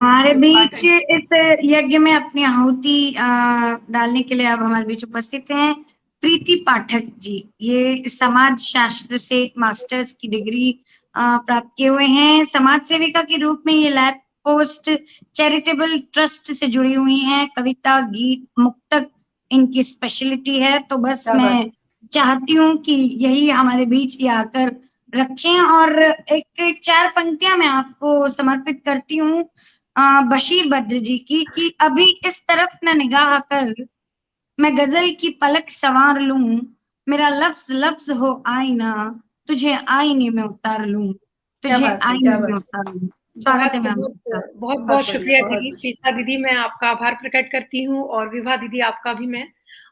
हमारे बीच पाठक। इस यज्ञ में अपनी आहुति डालने के लिए अब हमारे बीच उपस्थित हैं प्रीति पाठक जी। ये समाज शास्त्र से मास्टर्स की डिग्री प्राप्त किए हुए हैं। समाज सेविका के रूप में ये लैंप पोस्ट चैरिटेबल ट्रस्ट से जुड़ी हुई हैं। कविता, गीत, मुक्तक इनकी स्पेशलिटी है। तो बस क्या बात मैं है। चाहती हूँ कि यही हमारे बीच ये आकर रखें और एक चार पंक्तियां मैं आपको समर्पित करती हूँ बशीर बद्र जी की कि अभी इस तरफ न निगाह कर, मैं गजल की पलक संवार लूं, मेरा लफ्ज लफ्ज हो आईना, तुझे आईने में उतार लूं, क्या तुझे बात है। क्या आईने में बात है। उतार लूं। स्वागत बहुत है मैम बहुत आपका। बहुत बहुत बहुत बढ़िया, शुक्रिया बहुत दीदी। बढ़िया। शीता दीदी, मैं आपका आभार प्रकट करती हूँ, और विभा दीदी आपका भी मैं।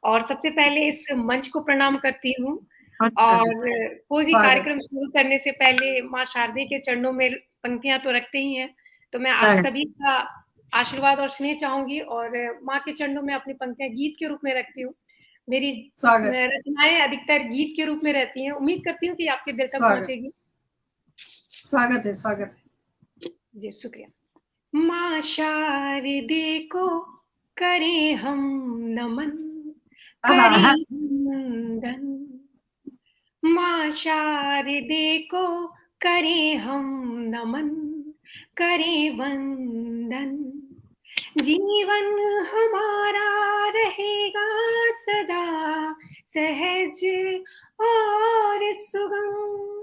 और सबसे पहले इस मंच को प्रणाम करती हूँ। बहुत और स्वागत। कोई भी स्वागत कार्यक्रम है। शुरू करने से पहले माँ शारदे के चरणों में पंक्तियां तो रखते ही हैं। तो मैं आप स्वागत। सभी का आशीर्वाद और स्नेह चाहूंगी, और माँ के चरणों में अपनी पंक्तियां गीत के रूप में रखती हूँ। मेरी स्वागत। रचनाएं अधिकतर गीत के रूप में रहती हैं। उम्मीद करती हूँ कि आपके दिल तक स्वागत। पहुंचेगी। स्वागत है। स्वागत है। जी, शुक्रिया। माँ शारदे को करें हम नमन, आहा, करें वंदन। माँ शारदे को करें हम नमन, करें वंदन। जीवन हमारा रहेगा सदा सहज और सुगम।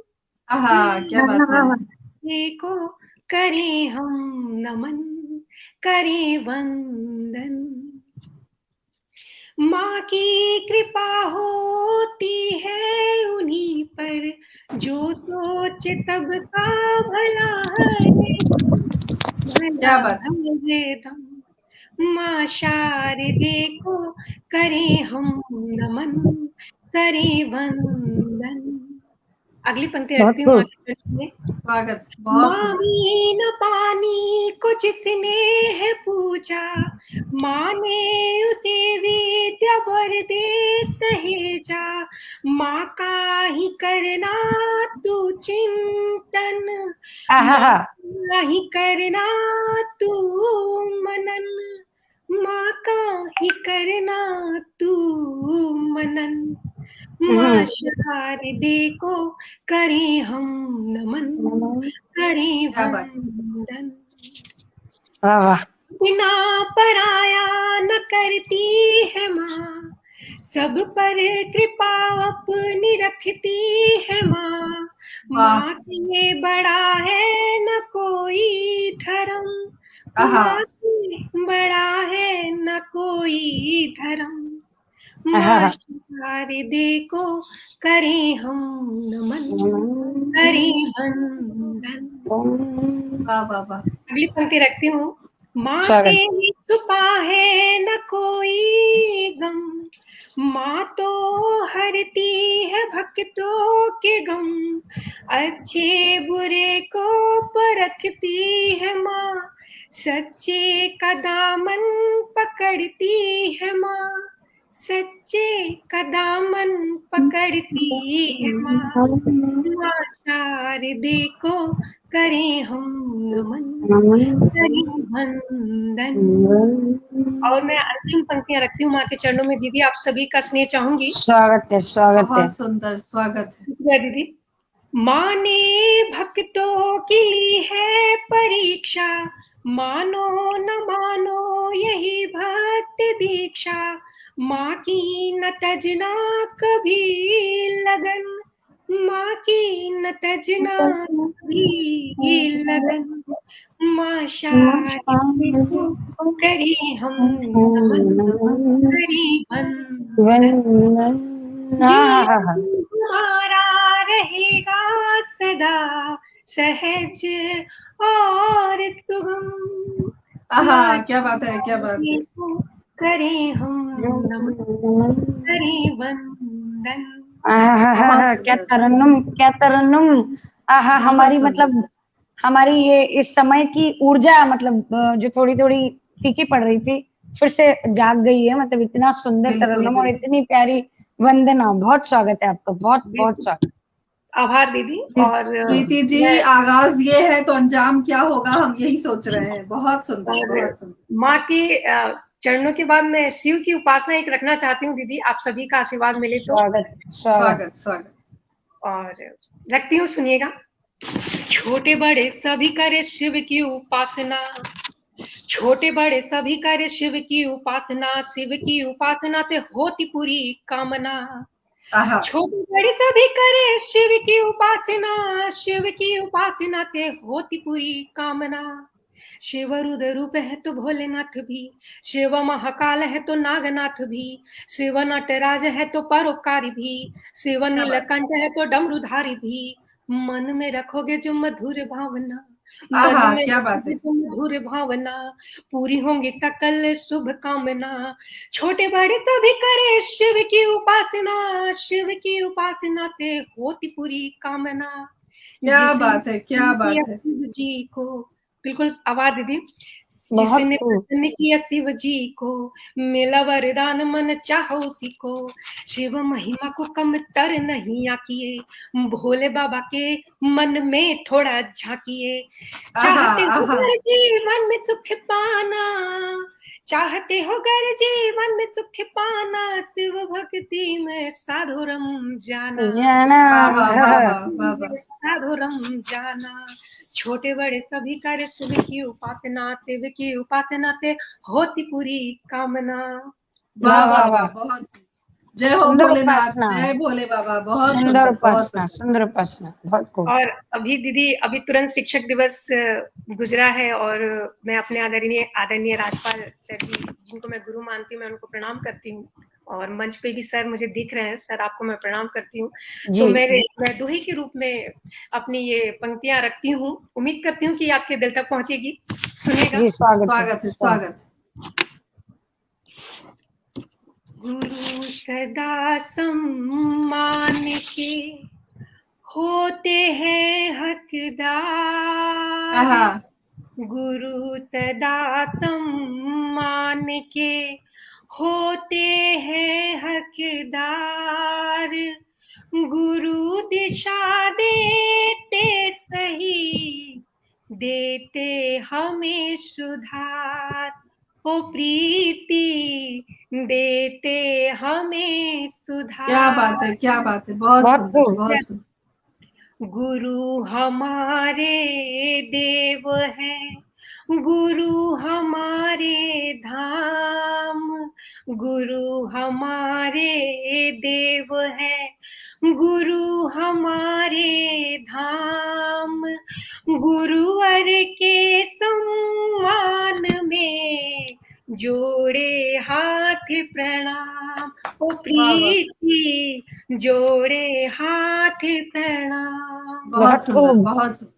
आहा, क्या बात है। को करें हम नमन, करें वंदन। माँ की कृपा होती है उन्हीं पर, जो सोचे सबका भला है, भला क्या बात है। है दम। माँ शारदे को करें हम नमन, करें वंदन। अगली पंक्ति बहुत रखती हूँ माँ खूब। के चरण में। स्वागत, बहुत सुंदर। माँ न पानी को जिसने है पूछा, माँ ने उसे विद्या वर दे सहेजा। माँ का ही करना तू चिंतन, माँ आहा, का ही करना तू मनन, माँ का ही करना तू मनन। माँ शारदे को करें हम नमन, करें क्या बात है। वंदन। वाह वाह। बिना पराया न करती है माँ, सब पर कृपा अपनी रखती है माँ। वाह। माँ से बड़ा है न कोई धर्म, आहा, माँ से बड़ा है न कोई धर्म। माँ आहा, शारदे को करें हम नमन, करें वंदन। वाह वाह वाह। अगली पंक्ति रखती हूँ। माँ से स्वागत। छुपा है न कोई गम, माँ तो हरती है भक्तों के गम। अच्छे बुरे को परखती है माँ, सच्चे का दामन पकड़ती है माँ, सच्चे का दामन पकड़ती है माँ। माँ शारदे को करें हम नमन, करें वंदन। और मैं अंतिम पंक्तियां रखती हूँ माँ के चरणों में। दीदी, आप सभी का स्नेह चाहूंगी। स्वागत है। स्वागत है। बहुत सुंदर स्वागत है। शुक्रिया दीदी। माँ ने भक्तों की ली है परीक्षा, मानो न मानो यही भक्त दीक्षा। माँ की न तजना कभी लगन, माँ की न तजना कभी लगन। माँ शारदे को करें हम नमन, करें वंदन। जीवन हमारा रहेगा सदा सहज और सुगम। आहा, माँ क्या बात है। क्या बात है। को करें हम नमन, करें वंदन। बहुत क्या सुंदर। तरन्नुम, क्या तरन्नुम। आहा, बहुत हमारी सुंदर। मतलब हमारी ये इस समय की ऊर्जा मतलब जो थोड़ी थोड़ी फीकी पड़ रही थी फिर से जाग गई है। मतलब इतना सुंदर बिल्कुल तरन्नुम और बिल्कुल इतनी प्यारी वंदना। बहुत स्वागत है आपका। बहुत बहुत बिल्कुल। स्वागत। आभार दीदी। और प्रीति जी, आगाज ये है तो अंजाम क्या होगा, हम यही सोच रहे हैं। बहुत सुंदर, बहुत सुंदर। माँ के चरणों के बाद मैं शिव की उपासना एक रखना चाहती हूँ दीदी, आप सभी का आशीर्वाद मिले तो। स्वागत स्वागत स्वागत। और रखती हूँ, सुनिएगा। छोटे बड़े सभी करे शिव की उपासना, छोटे बड़े सभी करे शिव की उपासना, शिव की उपासना से होती पूरी कामना। छोटे बड़े सभी करे शिव की उपासना, शिव की उपासना से होती पूरी कामना। शिव रुद्र रूप है तो भोलेनाथ भी, शिव महाकाल है तो नागनाथ भी, शिव नटराज है तो परोपकारी भी, शिव नीलकंठ है तो डमरूधारी भी। मन में रखोगे जो मधुर भावना, मन में रखोगे जो मधुर भावना, पूरी होंगी सकल शुभ कामना। छोटे बड़े सभी करे शिव की उपासना, शिव की उपासना से होती पूरी कामना। क्या बात है, क्या बात है। शिव जी को बिल्कुल आवाज दीदी। जिसने प्रसन्न किया शिव जी को, मिला वरदान मन चाहो उसी को। शिव महिमा को कम तर नहीं आकिए, भोले बाबा के मन में थोड़ा झांकिए। चाहते हो घर जीवन में सुख पाना, चाहते हो घर जीवन में सुख पाना, शिव भक्ति में साधुरम जाना, साधुरम जाना। छोटे बड़े सभी कार्य शिव की उपासना, शिव की उपासना से होती पूरी कामना। वाह वाह वाह, बहुत जय हो भोलेनाथ, जय भोले बाबा। बहुत सुंदर उपासना, सुंदर उपासना, बहुत खूब। और अभी दीदी, अभी तुरंत शिक्षक दिवस गुजरा है और मैं अपने आदरणीय राजपाल सर जी, जिनको मैं गुरु मानती हूँ, मैं उनको प्रणाम करती हूँ। और मंच पे भी सर मुझे दिख रहे हैं, सर आपको मैं प्रणाम करती हूँ। तो मैं दोहे के रूप में अपनी ये पंक्तियां रखती हूँ, उम्मीद करती हूँ कि आपके दिल तक पहुंचेगी। सुनिएगा। स्वागत है, स्वागत। गुरु सदा सम्मान के होते हैं हकदार, गुरु सदा सम्मान के होते हैं हकदार। गुरु दिशा देते सही, देते हमें सुधार। ओ प्रीति देते हमें सुधार। क्या बात है, क्या बात है, बहुत सुंदर, बहुत सुंदर। गुरु हमारे देव हैं, गुरु हमारे धाम, गुरु हमारे देव हैं, गुरु हमारे धाम। गुरुवर के सम्मान में जोड़े हाथ प्रणाम। ओ प्रीति जोड़े हाथ प्रणाम। बहुत सुंदर, बहुत सुंदर।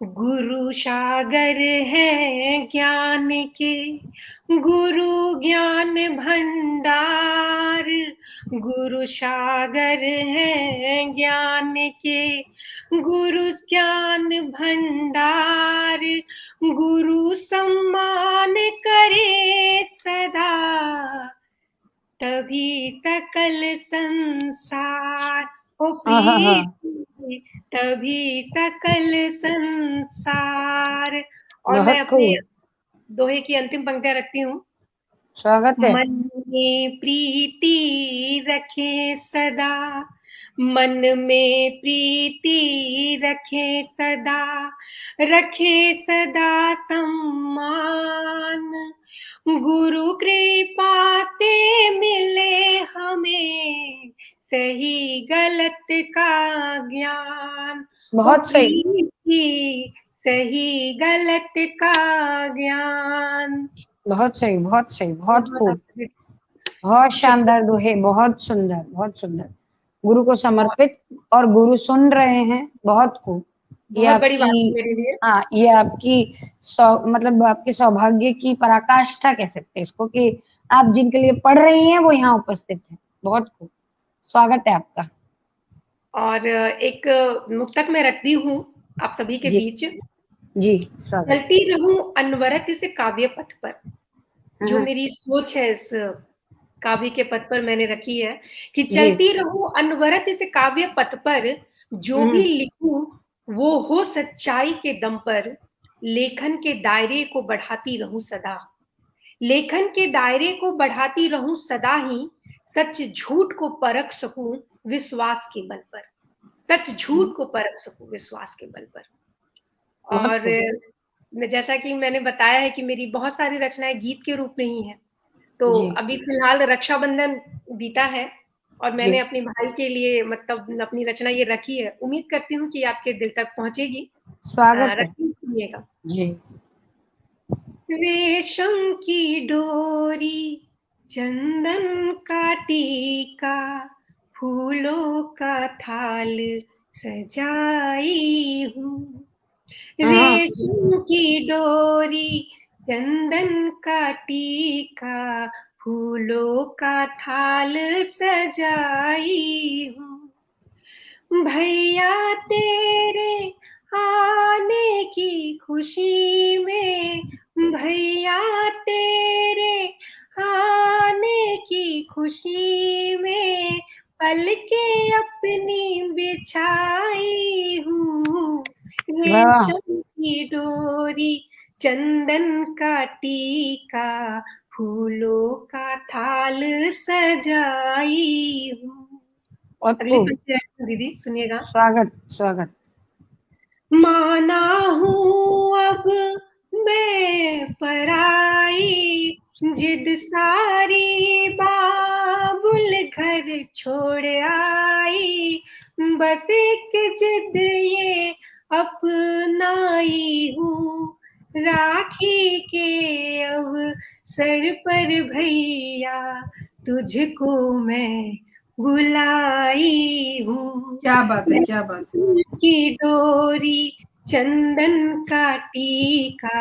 गुरु सागर है ज्ञान के, गुरु ज्ञान भंडार, गुरु सागर है ज्ञान के, गुरु ज्ञान भंडार। गुरु सम्मान करे सदा, तभी सकल संसार। ओ प्रीति तभी सकल संसार। और मैं अपने दोहे की अंतिम पंक्तियां रखती हूँ। स्वागत है। मन में प्रीति रखे सदा, मन में प्रीति रखे सदा, रखे सदा सम्मान। गुरु कृपा से मिले हमें सही गलत का ज्ञान। बहुत सही, सही गलत का ज्ञान। बहुत सही, बहुत सही, बहुत खूब, बहुत शानदार दोहे, बहुत सुंदर, बहुत सुंदर। गुरु को समर्पित, और गुरु सुन रहे हैं, बहुत खूब। बहुत बड़ी बात मेरे लिए। हाँ, ये आपकी मतलब आपके सौभाग्य की पराकाष्ठा कह सकते हैं इसको, कि आप जिनके लिए पढ़ रही हैं वो यहाँ उपस्थित हैं। बहुत खूब, स्वागत है आपका। और एक मुक्तक में रखती हूँ आप सभी के बीच। जी, स्वागत। चलती रहूं अनवरत से काव्य पथ पर, जो मेरी सोच है इस काव्य के पथ पर मैंने रखी है कि चलती रहूं अनवरत से काव्य पथ पर, जो भी लिखूं वो हो सच्चाई के दम पर, लेखन के दायरे को बढ़ाती रहूं सदा। लेखन के दायरे को बढ़ाती रहूं सदा ही, सच झूठ को परख सकूं विश्वास के बल पर। सच झूठ को परख सकूं विश्वास के बल पर। और जैसा कि मैंने बताया है कि मेरी बहुत सारी रचनाएं गीत के रूप में ही हैं। तो जी। अभी फिलहाल रक्षाबंधन बीता है और मैंने जी। अपने भाई के लिए मतलब अपनी रचना ये रखी है। उम्मीद करती हूँ कि आपके दिल तक पहुंचेगी। स्वागत है। सुनिएगा। जी। रेशम की डोरी, चंदन का टीका, फूलों का थाल सजाई हूँ। रेशम की डोरी, चंदन का टीका, फूलों का थाल सजाई हूँ। भैया तेरे आने की खुशी में, भैया तेरे आने की खुशी में, पलके अपनी बिछाई हूँ। रेशम की डोरी, चंदन का टीका, फूलों का थाल सजाई हूँ। अगली पंक्ति दीदी सुनिएगा। स्वागत स्वागत। माना हूँ अब मैं पराई, जिद सारी बाबुल घर छोड़ आई, बस एक जिद ये अपनाई हूँ। राखी के अवसर पर भैया तुझको मैं बुलाई हूँ। क्या बात है, क्या बात है। की डोरी, चंदन का टीका,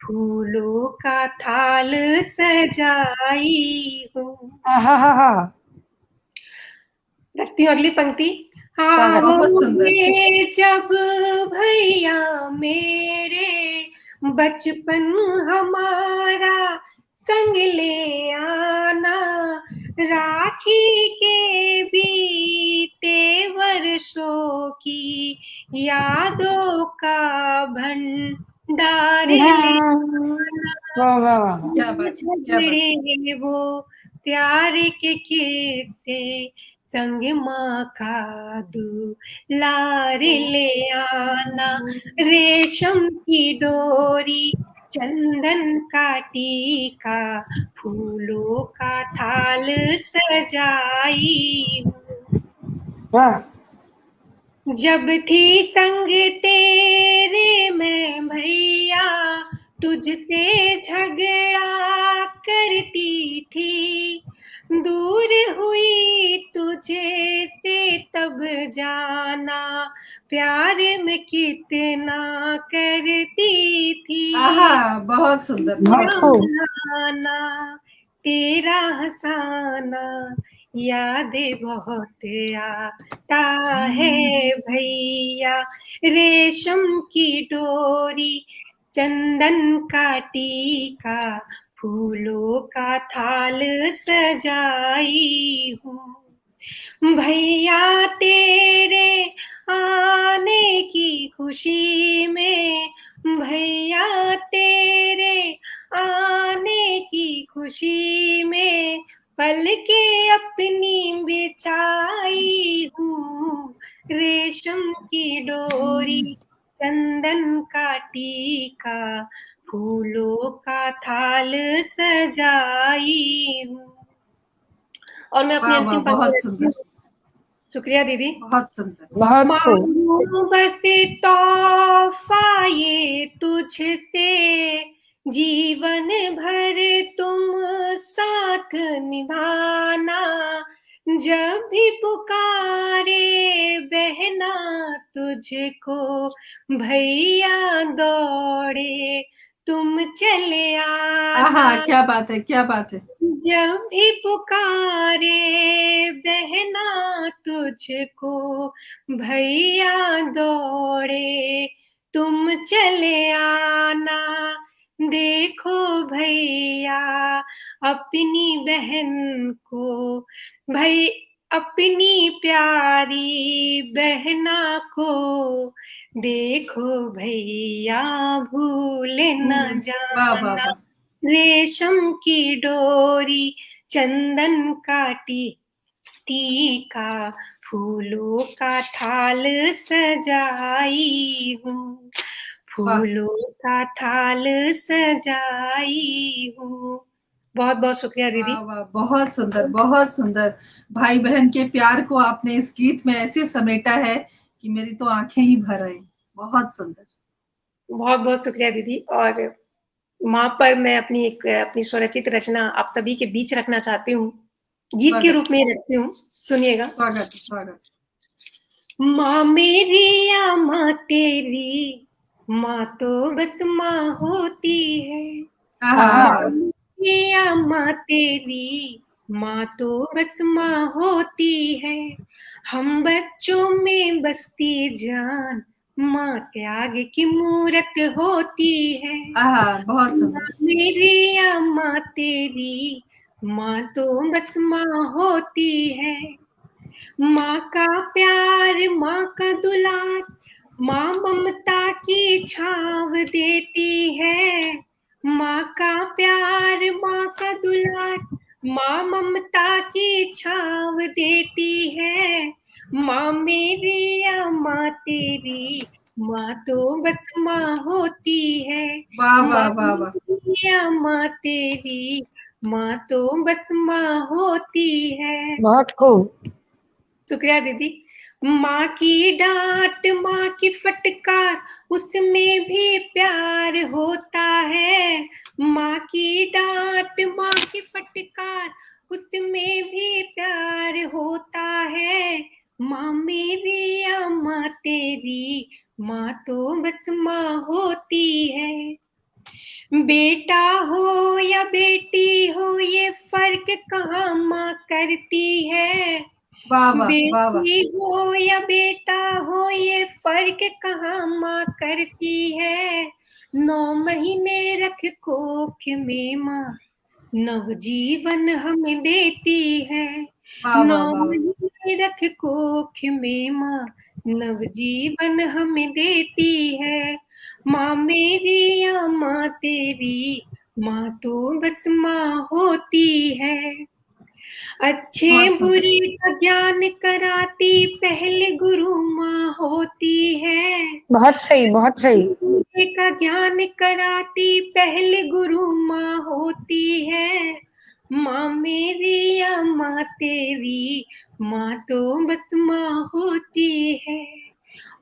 फूलों का थाल सजाई हूँ। रखती हूँ अगली पंक्ति। आओगे जब भैया मेरे, बचपन हमारा संग ले आना, राखी के बीते वर्षों की यादों का भंडार ले आना। झगड़े वो प्यार के किस्से, संग माँ का दुलार ले आना। रेशम की डोरी, चंदन का टीका, फूलों का थाल सजाई हूँ। जब थी संग तेरे मैं भैया, तुझसे झगड़ा करती थी, दूर हुई तुझे से तब जाना, प्यार में कितना करती थी। बहुत सुंदर, हंसाना तेरा हंसाना यादें बहुत आता है भैया। रेशम की डोरी, चंदन का टीका, फूलों का थाल सजाई हूँ। भैया तेरे आने की खुशी में, भैया तेरे आने की खुशी में, पलके अपनी बिछाई हूँ। रेशम की डोरी, चंदन का टीका, फूलों का थाल सजाई हूँ। और मैं अपनी अंतिम बहुत सुंदर। शुक्रिया दीदी। बहुत सुंदर। मांगू बस तोहफा ये तुझसे, जीवन भर तुम साथ निभाना, जब भी पुकारे बहना तुझको, भैया दौड़े तुम चले आना। क्या बात है, क्या बात है। जब भी पुकारे बहना तुझको, भैया दौड़े तुम चले आना। देखो भैया अपनी बहन को, अपनी प्यारी बहना को देखो भैया भूल न वाह वाह जाना। वाह। रेशम की डोरी चंदन काटी टीका फूलों का थाल सजाई हूँ, वाह फूलों का थाल सजाई हूँ। बहुत बहुत शुक्रिया दीदी। वाह वाह, बहुत सुंदर बहुत सुंदर। भाई बहन के प्यार को आपने इस गीत में ऐसे समेटा है कि मेरी तो आंखें ही भर आई। बहुत सुंदर। बहुत बहुत शुक्रिया दीदी। और माँ पर मैं अपनी स्वरचित रचना आप सभी के बीच रखना चाहती हूँ, गीत के रूप स्वागत में ही रखती हूँ, सुनिएगा। स्वागत स्वागत। माँ मेरी या माँ तेरी, माँ तो बस माँ होती है। माँ आहा, मेरी या माँ तेरी, माँ तो बस माँ होती है। हम बच्चों में बसती जान, माँ त्याग की मूरत होती है। आहा, बहुत माँ सुंदर। मेरी या माँ तेरी, माँ तो बस माँ होती है। माँ का प्यार, माँ का दुलार, माँ ममता की छाव देती है। माँ का प्यार, माँ का दुलार, माँ ममता की छाव देती है। माँ मेरी या माँ तेरी, माँ तो बस माँ होती है। वाह वाह माँ वाह वाह। मेरी या माँ तेरी, माँ तो बस माँ होती है। बहुत खूब। शुक्रिया दीदी। माँ की डांट, माँ की फटकार, उसमें भी प्यार होता है। माँ की डांट, माँ की फटकार, उसमें भी प्यार होता है। माँ मेरी या माँ तेरी, माँ तो बस माँ होती है। बेटा हो या बेटी हो, ये फर्क कहाँ माँ करती है। वाह वाह वाह वाह। बेटी हो या बेटा हो, ये फर्क कहाँ माँ करती है। 9 महीने रख कोख में माँ, नवजीवन हमें देती है। वाह वाह 9 वाह वाह। महीने रख कोख में माँ, नवजीवन हमें देती है। माँ मेरी या माँ तेरी, माँ तो बस माँ होती है। अच्छे बहुत सुंदर। बुरे का ज्ञान कराती पहले गुरु माँ होती है। बहुत सही, बहुत सही। बुरे का ज्ञान कराती पहले गुरु माँ होती है। माँ मेरी या माँ तेरी, माँ तो बस माँ होती है।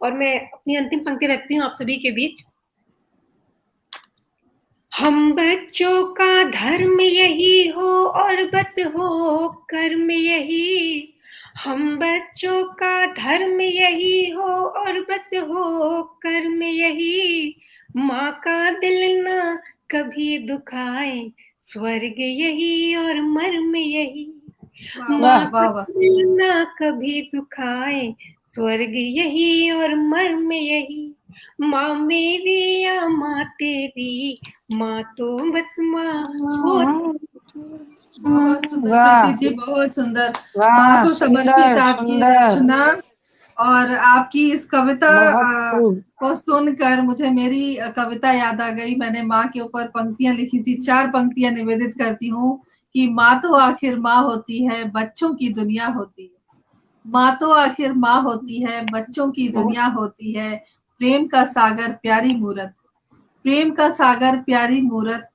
और मैं अपनी अंतिम पंक्ति रखती हूँ आप सभी के बीच। हम बच्चों का धर्म यही हो और बस हो कर्म यही। हम बच्चों का धर्म यही हो और बस हो कर्म यही। माँ का दिल ना कभी दुखाए, स्वर्ग यही और मर्म यही। वाह माँ वाह का वाह वाह। दिल ना कभी दुखाए, स्वर्ग यही और मर्म यही। माँ मेरी या माँ तेरी, माँ तो बस माँ होती। बहुत सुंदर प्रीति वाह जी, बहुत सुंदर। माँ वाह, को समर्पित सुंदर आपकी सुंदर, रचना और आपकी इस कविता बहुत खूब। को सुनकर मुझे मेरी कविता याद आ गई। मैंने माँ के ऊपर पंक्तियां लिखी थी, 4 पंक्तियां निवेदित करती हूँ कि माँ तो आखिर माँ होती है, बच्चों की दुनिया होती है। माँ तो आखिर माँ होती है, बच्चों की दुनिया होती है। प्रेम का सागर प्यारी मूरत, प्रेम का सागर प्यारी मूरत,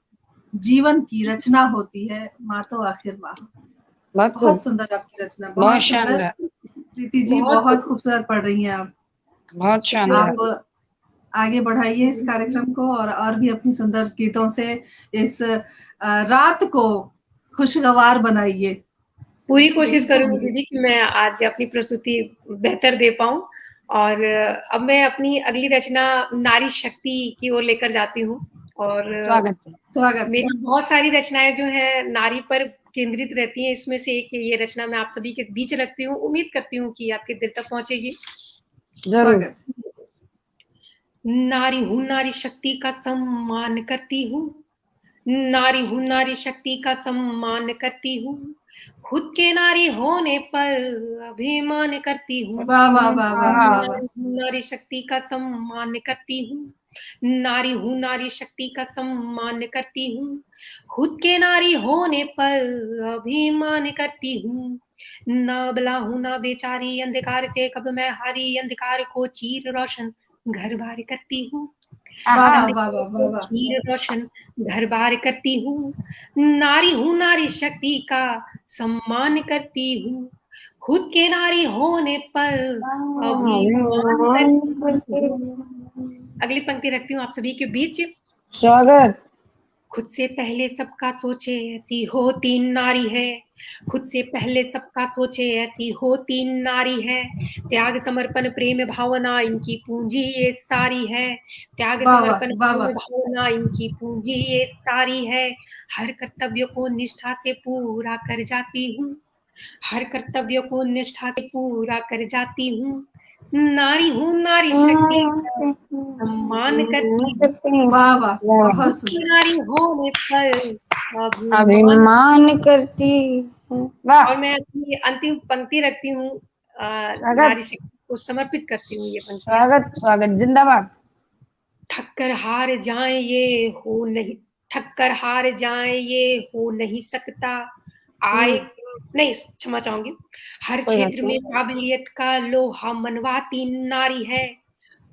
जीवन की रचना होती है। माँ तो आखिर माँ होती है। बहुत बहुत खूब, सुंदर आपकी रचना, बहुत बहुत सुंदर। शानदार, प्रीति जी बहुत बहुत खूबसूरत पढ़ रही हैं आप। बहुत शुक्रिया शानदार। दीदी। आप आगे बढ़ाइए इस कार्यक्रम को और भी अपनी सुंदर गीतों से इस रात को खुशगवार बनाइए। पूरी कोशिश करूंगी दीदी कि मैं आज अपनी प्रस्तुति बेहतर दे पाऊं। और अब मैं अपनी अगली रचना नारी शक्ति की ओर लेकर जाती हूँ। और स्वागत है। स्वागत है। मेरी बहुत सारी रचनाएं जो हैं नारी पर केंद्रित रहती हैं। इसमें से एक ये रचना मैं आप सभी के बीच रखती हूँ, उम्मीद करती हूँ कि आपके दिल तक पहुंचेगी। जरूर। स्वागत। नारी हूँ, नारी शक्ति का सम्मान करती हूँ। नारी हूँ, नारी शक्ति का सम्मान करती हूँ। खुद के नारी होने पर अभिमान करती हूँ। वाह वाह वाह वाह वाह वाह। नारी हूँ, नारी शक्ति का सम्मान करती हूँ। नारी हूँ, नारी शक्ति का सम्मान करती हूँ। खुद के नारी होने पर अभिमान करती हूँ। ना बला हूँ ना बेचारी, अंधकार से कब मैं हारी, अंधकार को चीर रोशन घर बार करती हूँ। वाह वाह अंधकार वाह वाह को वाह। चीर रोशन घर बार करती हूँ। नारी हूँ, नारी शक्ति का सम्मान करती हूँ। खुद के नारी होने पर अभिमान करती हूँ। अगली पंक्ति रखती हूँ आप सभी के बीच। स्वागत। खुद से पहले सबका सोचे ऐसी होती नारी है। खुद से पहले सबका सोचे ऐसी होती नारी है। त्याग समर्पण प्रेम भावना इनकी पूंजी ये सारी है। त्याग वाह वाह समर्पण वाह प्रेम वाह। भावना इनकी पूंजी ये सारी है। हर कर्तव्य को निष्ठा से पूरा कर जाती हूँ। हर कर्तव्य को निष्ठा से पूरा कर जाती हूँ। नारी हूँ, नारी शक्ति का सम्मान करती हूँ। वाह वाह बहुत खुद की सुंदर। नारी होने पर अभिमान। अभिमान करती हूँ। वाह। और मैं अपनी अंतिम पंक्ति रखती हूँ, स्वागत नारी शक्ति को समर्पित करती हूँ ये पंक्तियां। स्वागत स्वागत, जिंदाबाद। ठक्कर हार जाए ये हो नहीं, ठक्कर हार जाए ये हो नहीं सकता। आए नहीं, क्षमा चाहूंगी। हर कोई बात क्षेत्र में काबिलियत का लोहा मनवाती नारी है।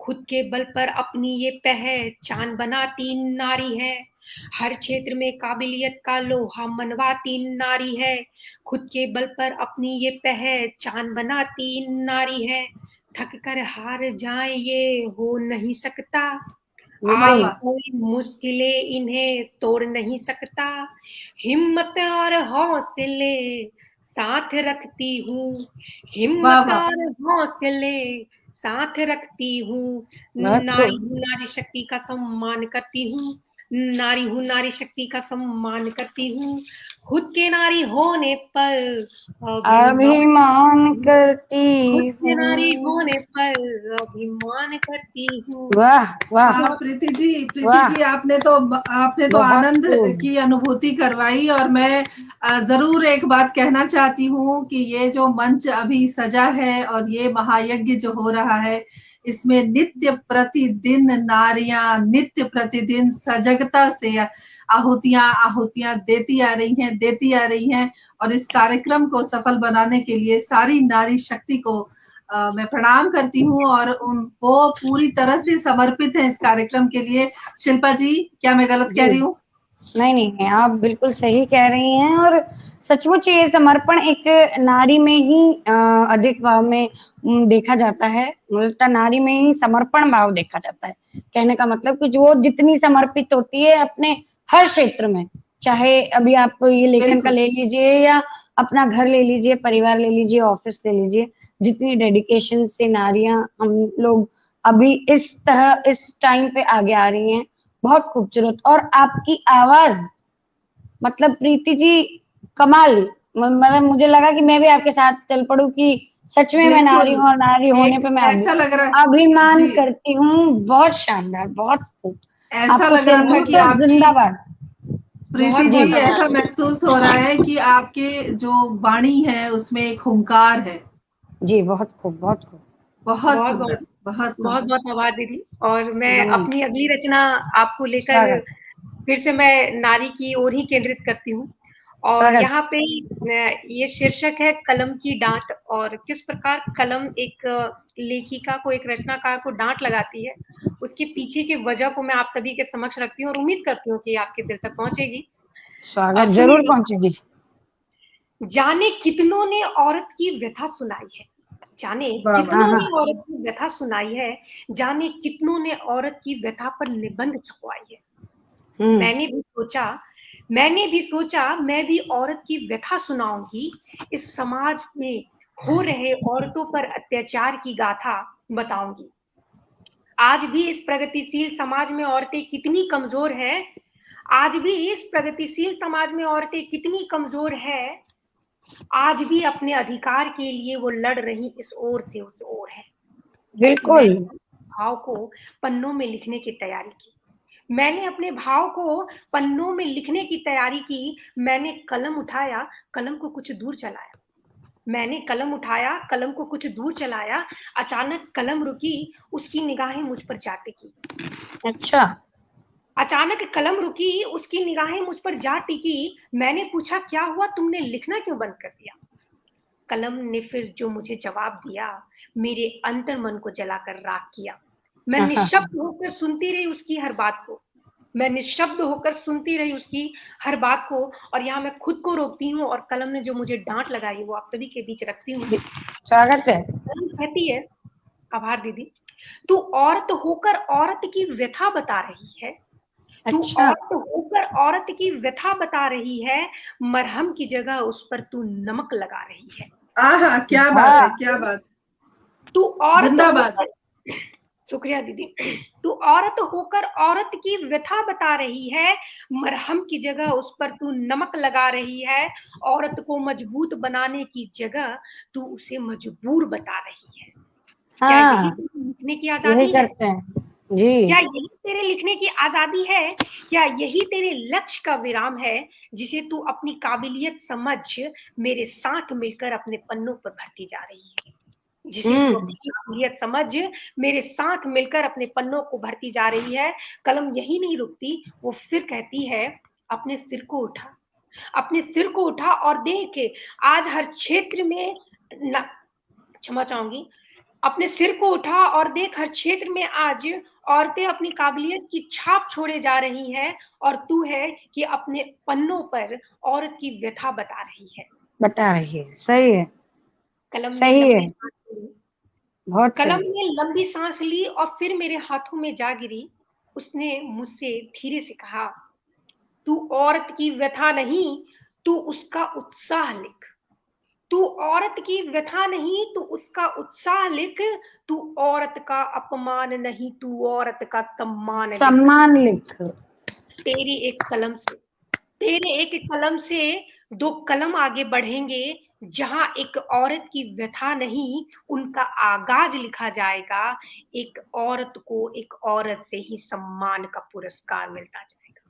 खुद के बल पर अपनी ये पहचान बनाती नारी है। हर क्षेत्र में काबिलियत का लोहा मनवाती नारी है। खुद के बल पर अपनी ये पहचान बनाती नारी है। थक कर हार जाए ये हो नहीं सकता। वाह आए वाह कोई मुश्किलें इन्हें तोड़ नहीं सकता। हिम्मत और हौसले साथ रखती हूँ। वाह हिम्मत वाह। और हौसले साथ रखती हूँ। बहुत नारी खूब। हूँ, नारी शक्ति का सम्मान करती हूँ। नारी हूँ, नारी शक्ति का सम्मान करती हूँ। खुद के नारी होने पर अभिमान। अभिमान करती खुद के नारी हूँ। होने पर अभिमान करती हूँ। वाह वाह हाँ प्रीति वाह। जी आपने तो बहुत आनंद खूब। की अनुभूति करवाई। और मैं जरूर एक बात कहना चाहती हूँ कि ये जो मंच अभी सजा है और ये महायज्ञ जो हो रहा है, इसमें नित्य प्रतिदिन नारियां नित्य प्रतिदिन सजगता से आहुतियां देती आ रही हैं। और इस कार्यक्रम को सफल बनाने के लिए सारी नारी शक्ति को मैं प्रणाम करती हूँ और वो पूरी तरह से समर्पित है इस कार्यक्रम के लिए। शिल्पा जी, क्या मैं गलत कह जी रही हूँ? नहीं नहीं, आप बिल्कुल सही कह रही हैं। और सचमुच ये समर्पण एक नारी में ही अधिक भाव में देखा जाता है। मूलतः नारी में ही समर्पण भाव देखा जाता है। कहने का मतलब कि जो जितनी समर्पित होती है अपने हर क्षेत्र में, चाहे अभी आप ये लेखन का बिल्कुल ले लीजिए या अपना घर ले लीजिए, परिवार ले लीजिए, ऑफिस ले लीजिए, जितनी डेडिकेशन से नारियां हम लोग अभी इस तरह इस टाइम पे आगे आ रही हैं, बहुत खूबसूरत। और आपकी आवाज, मतलब प्रीति जी, कमाल। मतलब मुझे लगा कि मैं भी आपके साथ चल पड़ूं कि सच में मैं बिल्कुल। नारी हूँ और नारी होने एक पे मैं ऐसा लग रहा अभिमान जी, करती हूँ। बहुत शानदार, बहुत खूब। ऐसा आपको लग रहा था सैल्यूट कि और आपकी जिंदाबाद। प्रीति बहुत जी जी बहुत ऐसा आभार। महसूस हो रहा है कि आपके जो वाणी है उसमें एक हुंकार है। जी, बहुत खूब बहुत खूब। बहुत बहुत बहुत सुंदर, बहुत बहुत सुंदर। बहुत आभार दीदी। और मैं नमन। अपनी अगली रचना आपको लेकर स्वागत फिर से मैं नारी की ओर ही केंद्रित करती हूँ। और स्वागत। यहाँ पे ये शीर्षक है कलम की डांट, और किस प्रकार कलम एक लेखिका को, एक रचनाकार को डांट लगाती है, उसके पीछे की वजह को मैं आप सभी के समक्ष रखती हूँ और उम्मीद करती हूँ कि आपके दिल तक पहुंचेगी। स्वागत जरूर सुनिए। पहुंचेगी। जाने कितनों ने औरत की व्यथा सुनाई है। जाने वाह वाह। हाँ कितनों हाँ। ने औरत की व्यथा सुनाई है। जाने कितनों ने औरत की व्यथा पर निबंध छपवाई है। हम्म। मैंने भी सोचा मैं भी औरत की व्यथा सुनाऊंगी। इस समाज में हो रहे औरतों पर अत्याचार की गाथा बताऊंगी। आज भी इस प्रगतिशील समाज में औरतें कितनी कमजोर है। आज भी इस प्रगतिशील समाज में औरतें कितनी कमजोर है। आज भी अपने अधिकार के लिए वो लड़ रही इस ओर से उस ओर है। बिल्कुल। मैंने भाव को पन्नों में लिखने की तैयारी की। मैंने अपने भाव को पन्नों में लिखने की तैयारी की। मैंने कलम उठाया, कलम को कुछ दूर चलाया। मैंने कलम उठाया, कलम को कुछ दूर चलाया। अचानक कलम रुकी, उसकी निगाहें मुझ पर जा टिकी। अच्छा। अचानक कलम रुकी, उसकी निगाहें मुझ पर जा टिकी। मैंने पूछा, क्या हुआ, तुमने लिखना क्यों बंद कर दिया? कलम ने फिर जो मुझे जवाब दिया, मेरे अंतर मन को जलाकर राख किया। मैं निशब्द होकर सुनती रही उसकी हर बात को। मैं निशब्द होकर सुनती रही उसकी हर बात को। और यहाँ मैं खुद को रोकती हूँ और कलम ने जो मुझे डांट लगाई वो आप सभी के बीच रखती हूँ। स्वागत है। कलम कहती है, आभार दीदी, तू औरत होकर औरत की व्यथा बता रही है। तू अच्छा। औरत होकर औरत की व्यथा बता रही है, मरहम की जगह उस पर तू नमक लगा रही है। आहा, क्या बात है, क्या बात। तू औरत जिंदाबाद। होकर, शुक्रिया दीदी, तू औरत होकर औरत की व्यथा बता रही है, मरहम की जगह उस पर तू नमक लगा रही है। औरत को मजबूत बनाने की जगह तू उसे मजबूर बता रही है। क्या यही हाँ, तेरे लिखने की यही आजादी है? करते हैं जी। क्या यही तेरे लिखने की आजादी है? क्या यही तेरे लक्ष्य का विराम है, जिसे तू अपनी काबिलियत समझ मेरे साथ मिलकर अपने पन्नों पर भरती जा रही है? जिसे तू अपनी काबिलियत समझ मेरे साथ मिलकर अपने पन्नों को भरती जा रही है। कलम यही नहीं रुकती, वो फिर कहती है, अपने सिर को उठा, अपने सिर को उठा और देख, आज हर क्षेत्र में क्षमा चाहूंगी, अपने सिर को उठा और देख, हर क्षेत्र में आज औरतें अपनी काबिलियत की छाप छोड़े जा रही हैं। और तू है कि अपने पन्नों पर औरत की व्यथा बता रही है। बता रही है, सही है। कलम ने सही लंबी है, सांस ली। बहुत कलम सही। ने लंबी सांस ली और फिर मेरे हाथों में जा गिरी। उसने मुझसे धीरे से कहा, तू औरत की व्यथा नहीं, तू उसका उत्साह लिख। तू औरत की व्यथा नहीं, तू उसका उत्साह लिख। तू औरत का अपमान नहीं, तू औरत का सम्मान लिख। सम्मान लिख। तेरी एक कलम से, तेरे एक कलम से दो कलम आगे बढ़ेंगे। जहां एक औरत की व्यथा नहीं, उनका आगाज लिखा जाएगा। एक औरत को एक औरत से ही सम्मान का पुरस्कार मिलता जाएगा।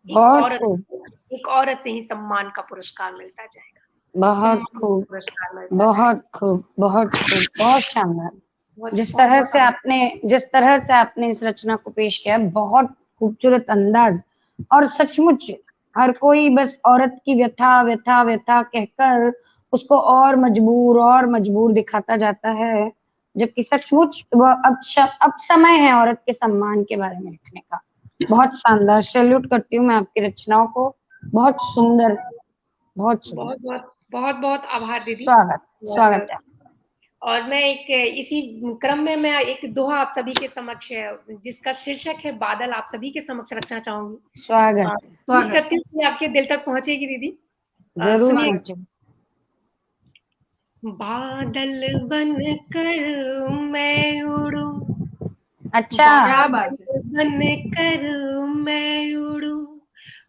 बहुत खूब, एक औरत से ही सम्मान का पुरस्कार मिलता जाएगा। बहुत सम्मान का खूब, पुरस्कार मिलता जाएगा। बहुत खूब, बहुत खूब, बहुत शानदार। बहुत जिस बहुत तरह बहुत से आभार। आपने इस रचना को पेश किया है, बहुत खूबसूरत अंदाज। और सचमुच हर कोई बस औरत की व्यथा व्यथा व्यथा कहकर उसको और मजबूर दिखाता जाता है, जबकि सचमुच वह अब समय है औरत के सम्मान के बारे में लिखने का। बहुत शानदार, सैल्यूट करती हूँ मैं आपकी रचनाओं को। बहुत सुंदर, बहुत सुंदर। बहुत बहुत बहुत बहुत आभार दीदी। स्वागत, स्वागत है। और मैं एक इसी क्रम में मैं एक दोहा आप सभी के समक्ष है, जिसका शीर्षक है बादल, आप सभी के समक्ष रखना चाहूंगी। स्वागत है। उम्मीद करती हूँ कि आपके दिल तक पहुंचेगी दीदी। जरूर सुनिए। पहुंचे। बादल बन कर मैं उड़ूं, अच्छा। क्या बात है। बन कर मैं उड़ूं,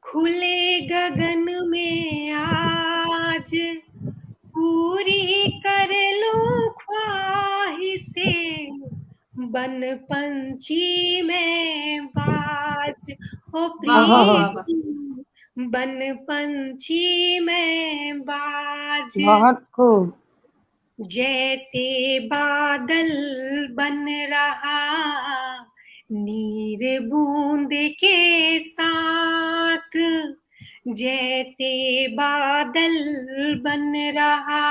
खुले गगन में आज पूरी कर लूं ख्वाहिशें, बन पंछी में बाज हो वाह वाह वाह वाह। प्रीति, बन पंछी में बाज। बहुत खूब। जैसे बादल बन रहा नीर बूंद के साथ, जैसे बादल बन रहा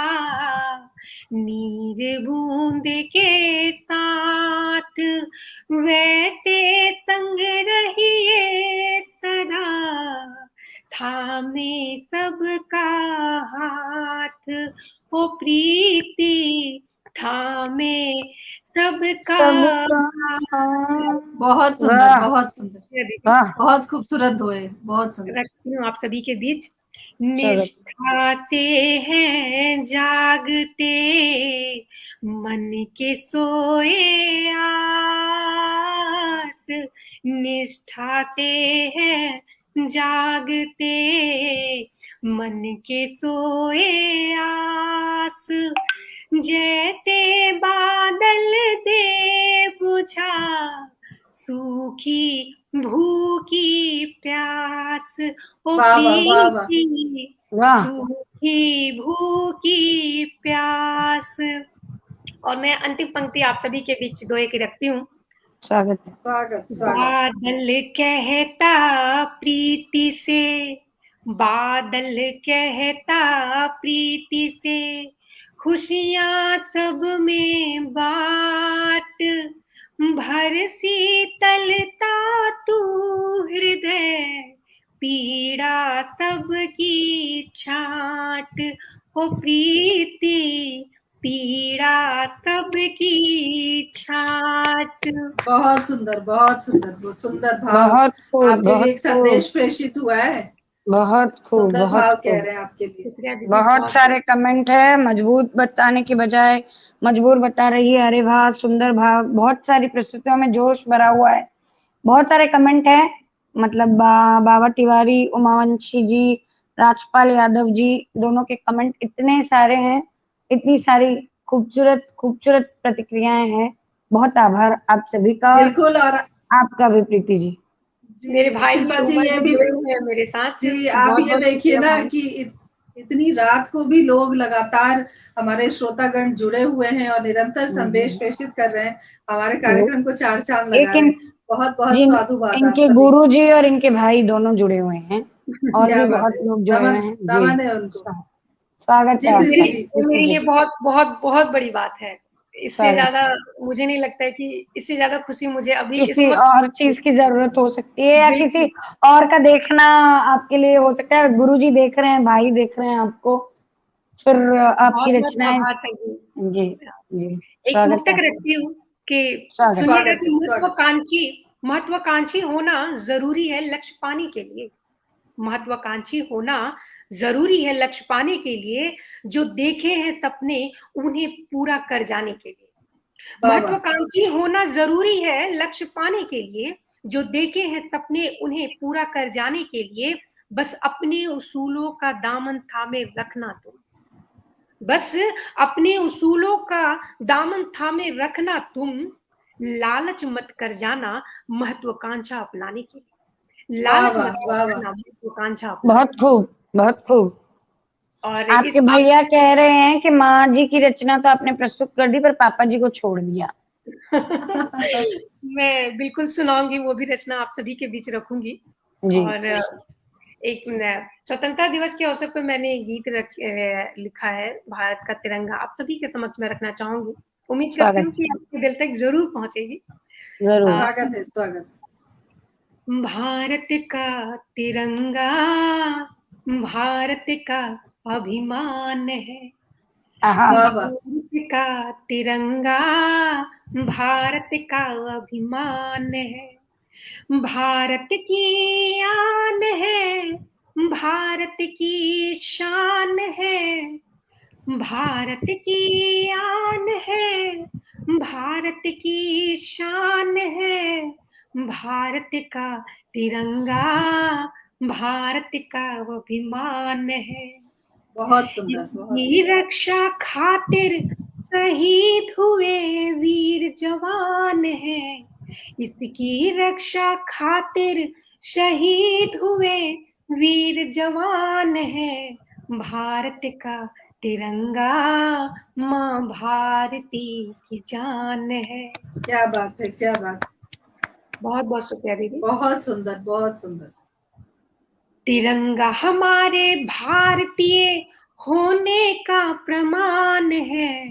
नीर बूंद के साथ, वैसे संग रहिए सदा, थामे सबका हाथ हो प्रीति, थामे सबका हाथ। बहुत सुंदर, वाह बहुत सुंदर, दीदी वाह। बहुत खूबसूरत धोए, बहुत सुंदर। रखती हूँ आप सभी के बीच। स्वागत। निष्ठा से हैं जागते मन के सोए आस, निष्ठा से हैं जागते मन के सोए आस, जैसे बादल दे बुझा सूखी भूखी प्यास ओ वाह वाह वाह वाह प्रीति, वाह सूखी भूखी प्यास। और मैं अंतिम पंक्ति आप सभी के बीच दो एक रखती हूँ। स्वागत है। स्वागत स्वागत। बादल कहता प्रीति से, बादल कहता प्रीति से, खुशियां सब में बांट, भर शीतलता तू हृदय, पीड़ा सबकी छाट, ओ प्रीति पीड़ा सबकी छाट। बहुत सुंदर, बहुत सुंदर, बहुत सुंदर भाव बहुत खूब, आपके लिए बहुत एक संदेश प्रेषित हुआ है। बहुत खूब, सुंदर बहुत भाव खूब। कह रहे हैं आपके लिए। शुक्रिया दीदी, बहुत सारे कमेंट है, मजबूत बताने की बजाय मजबूर बता रही है। अरे वाह, सुंदर भाव, बहुत सारी प्रस्तुतियों में जोश भरा हुआ है। बहुत सारे कमेंट है, मतलब बाबा तिवारी, उमावंशी जी, राजपाल यादव जी, दोनों के कमेंट इतने सारे हैं, इतनी सारी खूबसूरत खूबसूरत प्रतिक्रियाएं हैं। बहुत आभार आप सभी का, और बिल्कुल। और आपका भी प्रीति जी। मेरे जी भाई शिल्पा जी, उमर ये जी भी जुड़े हुए हैं मेरे साथ। जी, आप बहुत ये बहुत देखिए शुक्रिया ना भाई। कि इतनी रात को भी लोग लगातार हमारे श्रोतागण जुड़े हुए हैं और निरंतर संदेश प्रेषित कर रहे हैं, हमारे कार्यक्रम को चार चांद लगा रहे हैं। बहुत बहुत साधुवाद आप इनके सभी। गुरु जी और इनके भाई दोनों जुड़े हुए हैं, और क्या भी बात बहुत है, लोग जुड़े हुए हैं जी। नमन है उनको। स्वागत जी है प्रीति आपका जी। ये मेरे लिए बहुत बहुत बहुत बड़ी बात है। इससे स्वागत। ज्यादा मुझे नहीं लगता है कि इससे ज्यादा खुशी मुझे अभी इस किसी वक्त और चीज की जरूरत हो सकती है, या बिल्कुल। किसी और का देखना आपके लिए हो सकता है। गुरु जी देख रहे हैं, भाई देख रहे हैं आपको, फिर बहुत आपकी बहुत रचनाएं। आभार सही। जी जी, एक स्वागत है मुक्तक आपका। रखती हूँ कि स्वागत। सुनिएगा स्वागत कि है, स्वागत। महत्वाकांक्षी होना जरूरी है लक्ष्य पाने के लिए। महत्वाकांक्षी होना जरूरी है लक्ष्य पाने के लिए, जो देखे हैं सपने उन्हें पूरा कर जाने के लिए। वाह वाह। महत्वाकांक्षी होना जरूरी है लक्ष्य पाने के लिए, जो देखे हैं सपने उन्हें पूरा कर जाने के लिए, बस अपने उसूलों का दामन थामे रखना तुम। बस अपने उसूलों का दामन थामे रखना तुम, लालच मत कर जाना महत्वाकांक्षा अपनाने के लिए। वाह लालच वाह मत वाह कर वाह। जाना महत्वाकांक्षा अपनाने। बहुत खूब, बहुत खूब। और इस आपके भैया कह रहे हैं कि माँ जी की रचना तो आपने प्रस्तुत कर दी, पर पापा जी को छोड़ दिया। मैं बिल्कुल सुनाऊंगी, वो भी रचना आप सभी के बीच रखूंगी। जी। और एक स्वतंत्रता दिवस के अवसर पर मैंने गीत लिखा है, भारत का तिरंगा, आप सभी के समक्ष में रखना चाहूंगी। उम्मीद करती हूँ स्वागत, कि आपके दिल तक जरूर पहुंचेगी। जरूर। स्वागत है, स्वागत। भारत का तिरंगा भारत का अभिमान है। हाँ, वाह वाह। भारत का तिरंगा भारत का अभिमान है। भारत की आन है, भारत की शान है। भारत की आन है, भारत की शान है। भारत का तिरंगा भारत का अभिमान है। बहुत सुंदर, बहुत इसकी रक्षा खातिर शहीद हुए वीर जवान हैं। इसकी रक्षा खातिर शहीद हुए वीर जवान हैं। भारत का तिरंगा माँ भारती की जान है। क्या बात है, क्या बात है। बहुत बहुत शुक्रिया दीदी। बहुत सुंदर, बहुत सुंदर। तिरंगा हमारे भारतीय होने का प्रमाण है।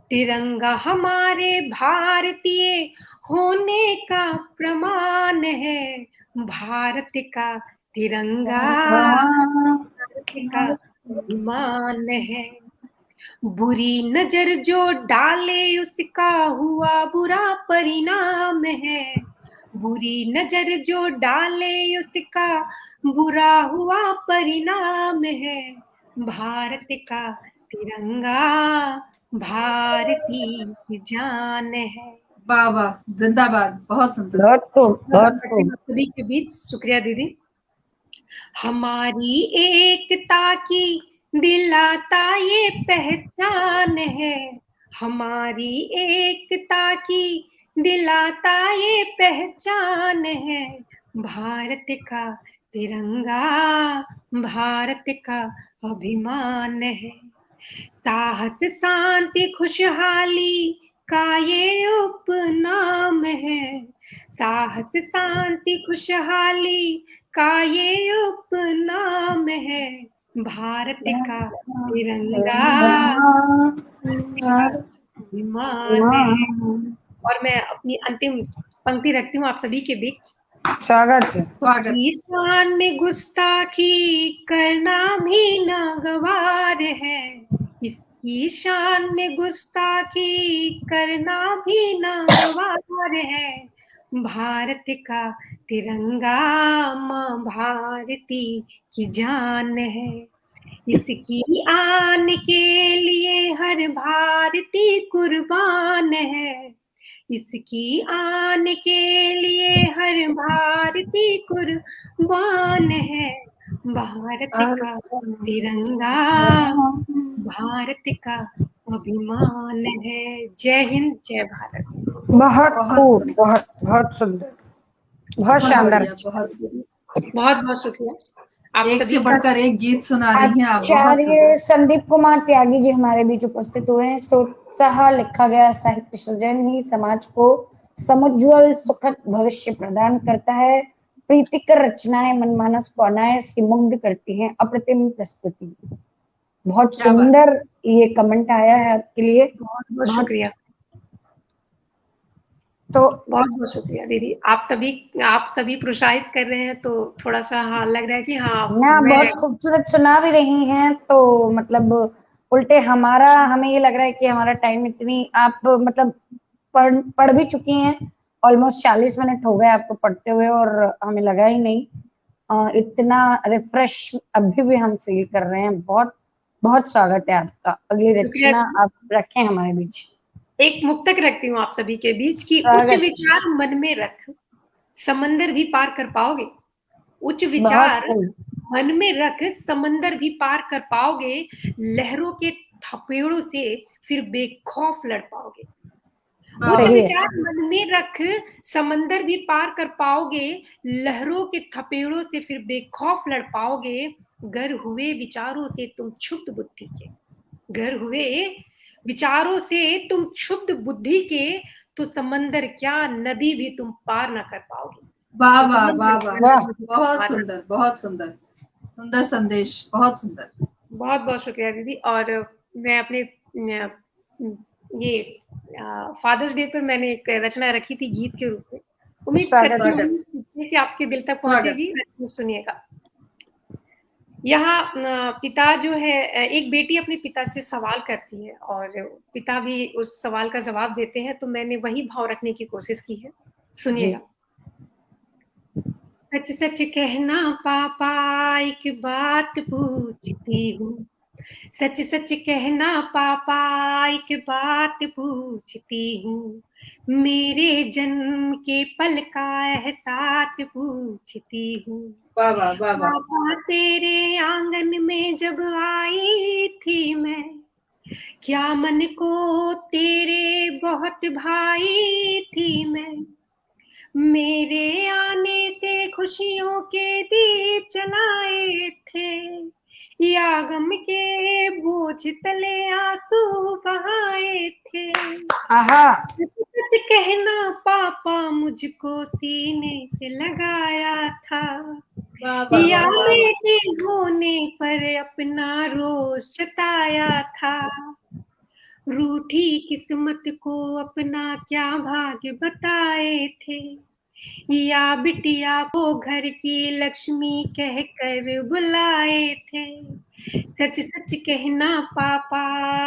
तिरंगा हमारे भारतीय होने का प्रमाण है। भारत का तिरंगा भारत का अभिमान है। बुरी नजर जो डाले उसका हुआ बुरा परिणाम है। बुरी नजर जो डाले उसका बुरा हुआ परिणाम है। भारत का तिरंगा भारती की जान है। वाह वाह, जिंदाबाद। बहुत सुंदर। बहुत खूब, बहुत खूब। सभी के बीच शुक्रिया दीदी। हमारी एकता की दिलाता ये पहचान है। हमारी एकता की दिलाता ये पहचान है। भारत का तिरंगा भारत का अभिमान है। साहस शांति खुशहाली का ये उपनाम है। साहस शांति खुशहाली का ये उपनाम है। भारत का तिरंगा मेरा अभिमान है। और मैं अपनी अंतिम पंक्ति रखती हूँ आप सभी के बीच। स्वागत है। स्वागत। इसकी शान में गुस्ताखी करना भी नागवार है। इसकी शान में गुस्ताखी करना भी नागवार है। भारत का तिरंगा माँ भारती की जान है। इसकी आन के लिए हर भारतीय कुर्बान है। इसकी आन के लिए हर भारतीय कुर्बान है। भारत का तिरंगा भारत का अभिमान है। जय हिंद, जय भारत। बहुत बहुत खूब, सुंदर। बहुत बहुत सुंदर, बहुत बहुत शानदार। बढ़िया, बहुत बहुत बहुत शुक्रिया। आप एक सभी से का बढ़कर एक गीत सुना रही हैं आप। बहुत आचार्य सुंदर। संदीप कुमार त्यागी जी हमारे बीच उपस्थित हुए हैं। सोत्साह लिखा गया साहित्य सृजन ही समाज को समुज्वल सुखद भविष्य प्रदान करता है। प्रीतिकर रचनाएं मनमानस को अनायास ही मुग्ध करती हैं। अप्रतिम प्रस्तुति। बहुत क्या बात। सुंदर ये कमेंट आया है आपके लिए। बहुत बहुत शुक्रिया। तो बहुत बहुत शुक्रिया दीदी। आप सभी प्रोत्साहित कर रहे हैं तो थोड़ा सा हाँ लग रहा है कि हाँ ना मैं बहुत खूबसूरत सुना भी रही हैं। तो मतलब उल्टे हमें ये लग रहा है कि हमारा टाइम इतनी आप मतलब पढ़ भी चुकी हैं। ऑलमोस्ट 40 मिनट हो गए आपको पढ़ते हुए और हमें लगा ही नहीं। इतना रिफ्रेश अभी भी हम फील कर रहे हैं। बहुत बहुत स्वागत है आपका। अगली शुक्रिया। रचना आप रखें हमारे बीच। एक मुक्तक रखती हूँ आप सभी के बीच कि उच्च स्वागत। विचार मन में रख समंदर भी पार कर पाओगे। उच्च बहुत विचार खूब। मन में रख समंदर भी पार कर पाओगे। लहरों के थपेड़ों से फिर बेखौफ लड़ पाओगे। उच्च सही है। विचार मन में रख समंदर भी पार कर पाओगे। लहरों के थपेड़ों से फिर बेखौफ लड़ पाओगे। गर हुए विचारों से तुम क्षुब्ध बुद्धि के। गर हुए विचारों से तुम क्षुब्ध बुद्धि के तो समंदर क्या नदी भी तुम पार ना कर पाओगे। वाह तो वाह समंदर वाह क्या वाह। नदी भी तुम बहुत पार ना- सुंदर, बहुत सुंदर। सुंदर संदेश, बहुत सुंदर। बहुत बहुत शुक्रिया दीदी। और मैं अपने ये फादर्स डे पर मैंने एक रचना रखी थी गीत के रूप में। उम्मीद स्वागत। करती हूँ कि आपके दिल तक पहुंचेगी। सुनिएगा। यहाँ पिता जो है एक बेटी अपने पिता से सवाल करती है और पिता भी उस सवाल का जवाब देते हैं। तो मैंने वही भाव रखने की कोशिश की है। सुनिएगा। सच सच कहना पापा एक बात पूछती हूँ। सच सच कहना पापा एक बात पूछती हूँ। मेरे जन्म के पल का एहसास पूछती हूँ। वाह वाह वाह वाह। पापा तेरे आंगन में जब आई थी मैं क्या मन को तेरे बहुत भाई थी मैं। मेरे आने से खुशियों के दीप जलाए थे या गम के बोझ तले आंसू बहाए थे। सच कहना पापा मुझको सीने से लगाया था वाह वाह या वाह वाह। बेटे होने पर अपना रोष जताया था। रूठी किस्मत को अपना क्या भाग्य बताए थे या बिटिया को घर की लक्ष्मी कहकर बुलाए थे। सच सच कहना पापा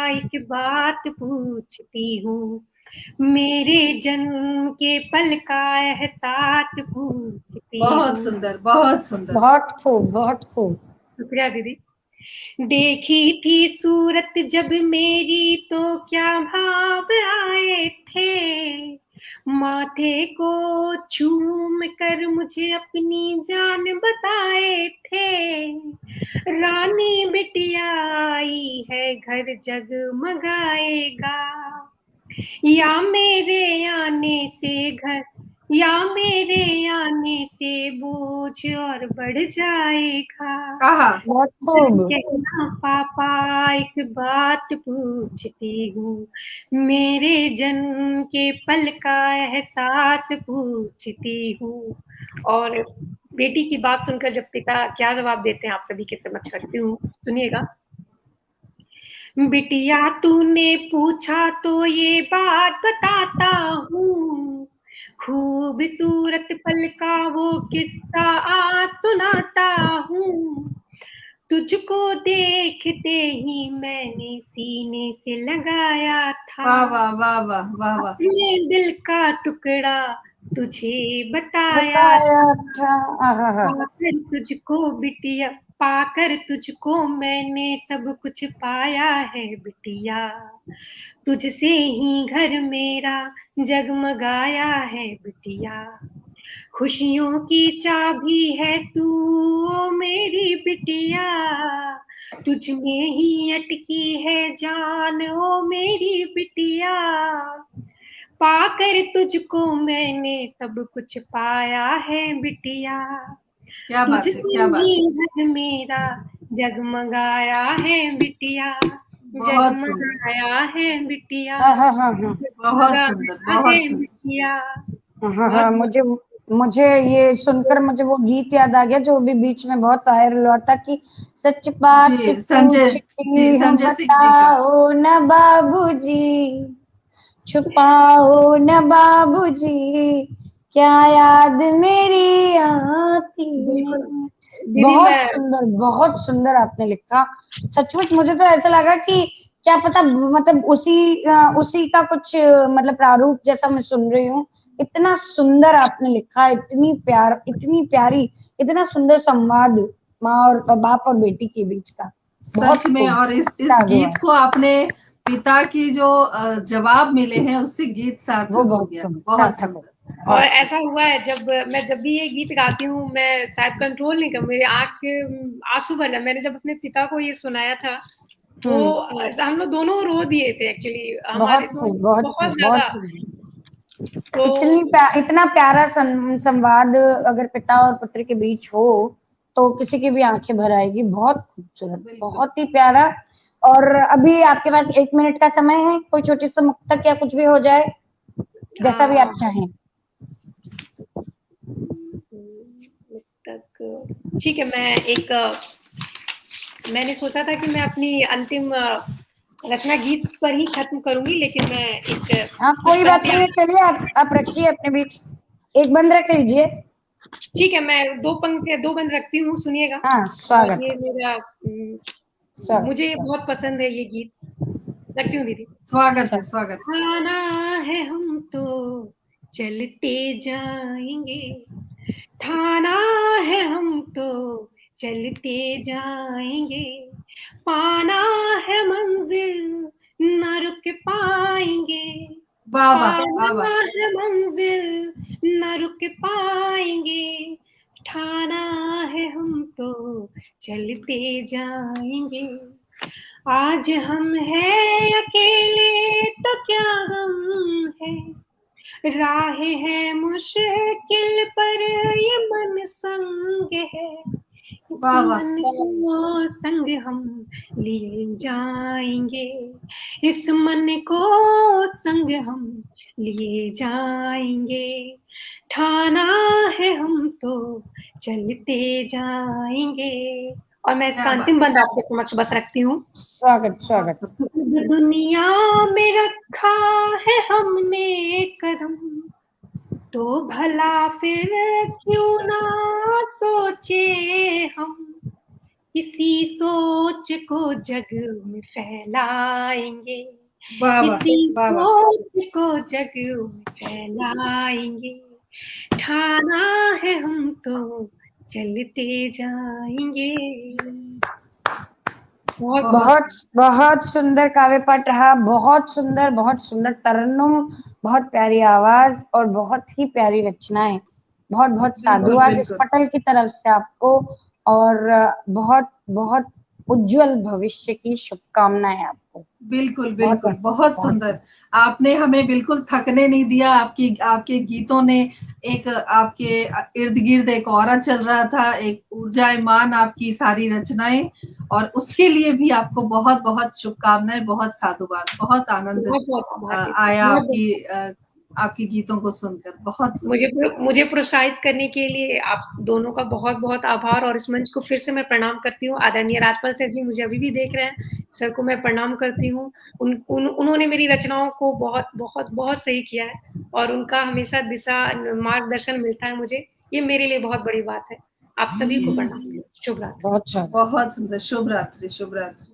एक बात पूछती हूँ। मेरे जन्म के पल का एहसास पूछती बहुत हूँ। सुंदर, बहुत सुंदर। बहुत खूब, बहुत खूब। शुक्रिया दीदी। देखी थी सूरत जब मेरी तो क्या भाव आए थे। माथे को चूम कर मुझे अपनी जान बताए थे। रानी बिटिया आई है घर जगमगाएगा या मेरे आने से घर या मेरे आने से बोझ और बढ़ जाएगा। कहा। बहुत खूब। कहना पापा एक बात पूछती हूँ, मेरे जन्म के पल का एहसास पूछती हूँ। और बेटी की बात सुनकर जब पिता क्या जवाब देते हैं आप सभी के समक्ष रखती हूँ, सुनिएगा। बिटिया तूने पूछा तो ये बात बताता हूँ, खूबसूरत पल का वो किस्सा आज सुनाता हूँ। तुझको देखते ही मैंने सीने से लगाया था, वाह वाह वाह वाह वाह वाह। अपने दिल का टुकड़ा तुझे बताया बताया था। आहा। पाकर तुझको बिटिया, पाकर तुझको मैंने सब कुछ पाया है बिटिया, तुझसे ही घर मेरा जगमगाया है बिटिया। खुशियों की चाबी है तू ओ मेरी बिटिया, तुझ में ही अटकी है जान ओ मेरी बिटिया। पाकर तुझको मैंने सब कुछ पाया है बिटिया, क्या बात है, तुझसे क्या बात ही है। घर मेरा जगमगाया है बिटिया, बहुत सुंदर, जगमगाया है बिटिया, हाँ। बहुत सुंदर, जगमगाया है बहुत सुंदर। बिटिया। हाँ, मुझे मुझे ये सुनकर मुझे वो गीत याद आ गया जो भी बीच में बहुत वायरल हुआ था कि सच बात जी, पूछती हूँ संजय सिंह जी का। बताओ न बाबूजी, छुपाओ न बाबूजी, क्या याद मेरी आती बिल्कुल है। दीदी, मैं बहुत सुंदर आपने लिखा। सचमुच मुझे तो ऐसा लगा कि क्या पता मतलब उसी का कुछ मतलब प्रारूप जैसा मैं सुन रही हूँ। इतना सुंदर आपने लिखा, इतनी प्यारी, इतना सुंदर संवाद माँ और बाप और बेटी के बीच का। बहुत सच में। खूब, और इस साधु है। गीत को आपने पिता की जो जवाब मिले हैं उससे गीत वो सार्थक हो बहुत गया। खूब, बहुत सार्थक हो, सुंदर, और बहुत ऐसा सुंदर। हुआ है जब भी ये गीत गाती हूँ मैं शायद कंट्रोल नहीं कर, मेरी आंख के आंसू भर जाए। मैंने जब अपने पिता को ये सुनाया था वो हम लोग दोनों रो दिए थे एक्चुअली, हमारे तो बहुत बहुत खूब, ज्यादा। बहुत सुंदर। तो इतना प्यारा संवाद अगर पिता और पुत्र के बीच हो तो किसी की भी आंखें भर आएगी। बहुत खूबसूरत, बिल्कुल। बहुत ही प्यारा। और अभी आपके पास 1 मिनट का समय है, कोई छोटी सी मुक्तक या कुछ भी हो जाए, जैसा भी आप चाहें। तक ठीक है, मैंने सोचा था कि मैं अपनी अंतिम रचना गीत पर ही खत्म करूंगी, लेकिन मैं एक हाँ, कुछ कोई बात पंक्तियां, नहीं, चलिए आप रखिए अपने बीच, एक बंद रख लीजिए। ठीक है मैं दो बंद रखती हूँ, सुनिएगा। हाँ, और स्वागत ये मेरा मुझे स्वागत बहुत पसंद है ये गीत, रखती हूँ दीदी। स्वागत है, स्वागत। स्वागत है। खाना है हम तो चलते जाएंगे, ठाना है हम तो चलते जाएंगे, पाना है मंजिल न रुक पाएंगे, वाह वाह वाह पाना वाह। है मंजिल न रुक पाएंगे, ठाना है हम तो चलते जाएंगे। आज हम हैं अकेले तो क्या गम है, राह है मुश्किल पर ये मन संग है, इस वाह वाह। मन को संग हम लिए जाएंगे, इस मन को संग हम लिए जाएंगे, ठाना है हम तो चलते जाएंगे। और मैं इसका क्या अंतिम बात है। बंद आपके समक्ष बस रखती हूँ। स्वागत बहुत स्वागत। सुंदर। दुनिया में रखा है हमने कदम, तो भला फिर क्यों ना सोचे हम, इसी सोच को जग में फैलाएंगे, वाह वाह इसी वाह वाह। सोच को जग में फैलाएंगे, ठाना है हम तो चलते जाएंगे। बहुत बहुत बहुत सुंदर काव्य पाठ रहा, बहुत सुंदर तरन्नुम, बहुत प्यारी आवाज और बहुत ही प्यारी रचनाएं। बहुत बिल्कुल साधुवाद इस बिल्कुल। पटल की तरफ से आपको। और बहुत बहुत उज्जवल भविष्य की शुभकामनाएं आपको। बिल्कुल बिल्कुल, बहुत सुंदर। आपने हमें बिल्कुल थकने नहीं दिया। आपके गीतों ने एक आपके इर्द गिर्द एक ऑरा चल रहा था, एक ऊर्जायमान आपकी सारी रचनाएं, और उसके लिए भी आपको बहुत बहुत शुभकामनाएं, बहुत साधुवाद। बहुत आनंद बहुत बहुत आभार दीदी, आया बहुत आपके गीतों को सुनकर। बहुत मुझे प्रोत्साहित करने के लिए आप दोनों का बहुत बहुत आभार। और इस मंच को फिर से मैं प्रणाम करती हूँ। आदरणीय राजपाल सर जी मुझे अभी भी देख रहे हैं, सर को मैं प्रणाम करती हूँ। उन्होंने मेरी रचनाओं को बहुत बहुत बहुत सही किया है, और उनका हमेशा दिशा मार्गदर्शन मिलता है मुझे, ये मेरे लिए बहुत बड़ी बात है। आप सभी को प्रणाम। शुभ रात्रि। बहुत बहुत सुंदर। शुभ रात्रि। शुभ रात्रि।